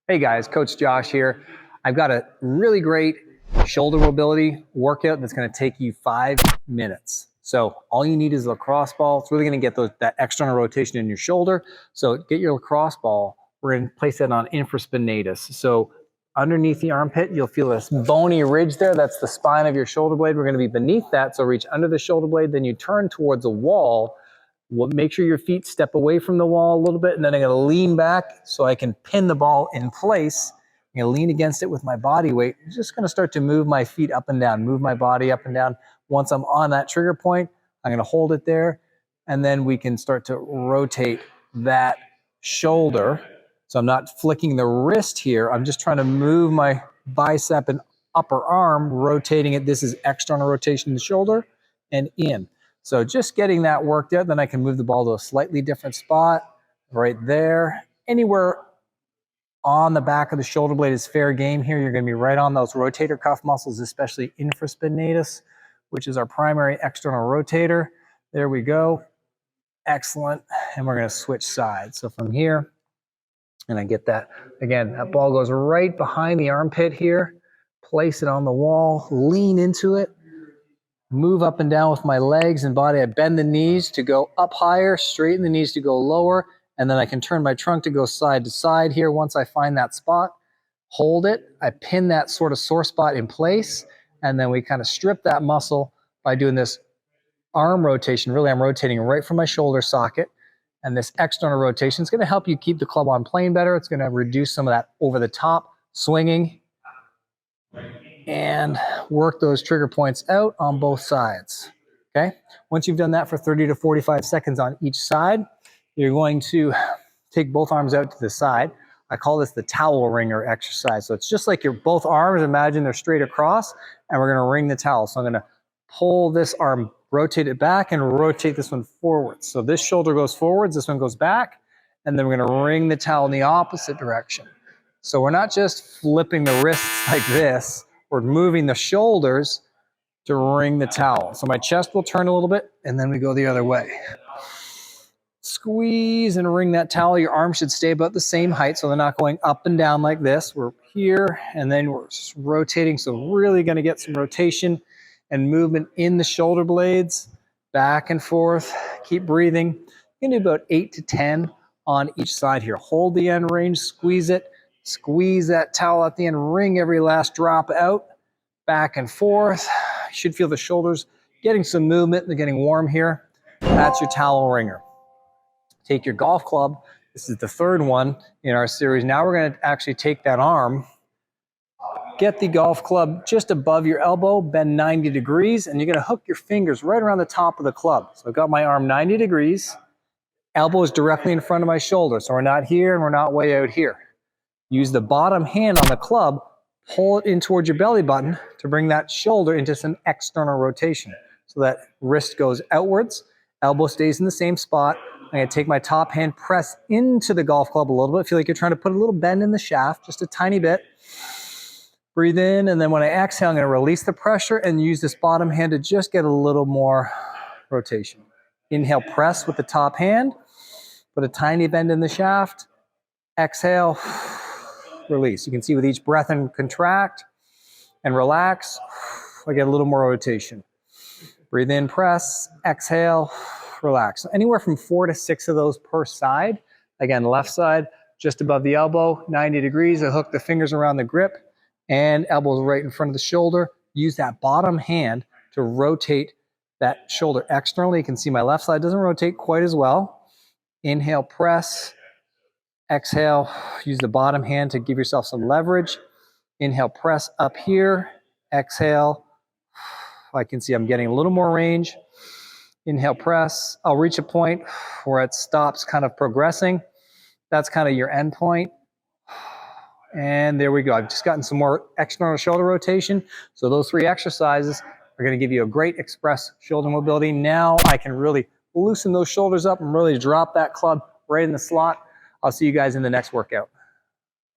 Hey guys, Coach Josh here. I've got a really great shoulder mobility workout that's going to take you 5 minutes. So all you need is a lacrosse ball. It's really going to get that external rotation in your shoulder. So get your lacrosse ball. We're going to place that on infraspinatus. So underneath the armpit, you'll feel this bony ridge there. That's the spine of your shoulder blade. We're going to be beneath that. So reach under the shoulder blade, then you turn towards a wall. Make sure your feet step away from the wall a little bit, and then I'm going to lean back so I can pin the ball in place. I'm going to lean against it with my body weight. I'm just going to start to move my feet up and down, move my body up and down. Once I'm on that trigger point, I'm going to hold it there, and then we can start to rotate that shoulder. So I'm not flicking the wrist here. I'm just trying to move my bicep and upper arm, rotating it. This is external rotation in the shoulder and in. So just getting that worked out, then I can move the ball to a slightly different spot right there. Anywhere on the back of the shoulder blade is fair game here. You're going to be right on those rotator cuff muscles, especially infraspinatus, which is our primary external rotator. There we go. Excellent. And we're going to switch sides. So from here, and I get that. Again, that ball goes right behind the armpit here. Place it on the wall, lean into it. Move up and down with my legs and body. I bend the knees to go up higher, straighten the knees to go lower, and then I can turn my trunk to go side to side here once I find that spot. Hold it. I pin that sort of sore spot in place, and then we kind of strip that muscle by doing this arm rotation. Really, I'm rotating right from my shoulder socket, and this external rotation is going to help you keep the club on plane better. It's going to reduce some of that over-the-top swinging and work those trigger points out on both sides, okay? Once you've done that for 30 to 45 seconds on each side, you're going to take both arms out to the side. I call this the towel wringer exercise. So it's just like your both arms, imagine they're straight across, and we're gonna wring the towel. So I'm gonna pull this arm, rotate it back, and rotate this one forwards. So this shoulder goes forwards, this one goes back, and then we're gonna wring the towel in the opposite direction. So we're not just flipping the wrists like this, we're moving the shoulders to wring the towel. So my chest will turn a little bit, and then we go the other way. Squeeze and wring that towel. Your arms should stay about the same height, so they're not going up and down like this. We're here, and then we're rotating, so really going to get some rotation and movement in the shoulder blades, back and forth. Keep breathing. You're going to do about 8 to 10 on each side here. Hold the end range, squeeze it. Squeeze that towel at the end, wring every last drop out, back and forth. You should feel the shoulders getting some movement. They're getting warm here. That's your towel wringer. Take your golf club. This is the third one in our series. Now we're going to actually take that arm, get the golf club just above your elbow, bend 90 degrees, and you're going to hook your fingers right around the top of the club. So I've got my arm 90 degrees. Elbow is directly in front of my shoulder. So we're not here and we're not way out here. Use the bottom hand on the club, pull it in towards your belly button to bring that shoulder into some external rotation. So that wrist goes outwards, elbow stays in the same spot. I'm going to take my top hand, press into the golf club a little bit. Feel like you're trying to put a little bend in the shaft, just a tiny bit. Breathe in, and then when I exhale, I'm going to release the pressure and use this bottom hand to just get a little more rotation. Inhale, press with the top hand, put a tiny bend in the shaft. Exhale, release. You can see with each breath and contract and relax, I get a little more rotation. Breathe in, press, exhale, relax. Anywhere from 4 to 6 of those per side. Again, left side, just above the elbow, 90 degrees. I hook the fingers around the grip and elbows right in front of the shoulder. Use that bottom hand to rotate that shoulder externally. You can see my left side doesn't rotate quite as well. Inhale, press. Exhale, use the bottom hand to give yourself some leverage. Inhale, press up here. Exhale. I can see I'm getting a little more range. Inhale, press. I'll reach a point where it stops kind of progressing. That's kind of your end point. And there we go. I've just gotten some more external shoulder rotation. So those 3 exercises are going to give you a great express shoulder mobility. Now I can really loosen those shoulders up and really drop that club right in the slot. I'll see you guys in the next workout.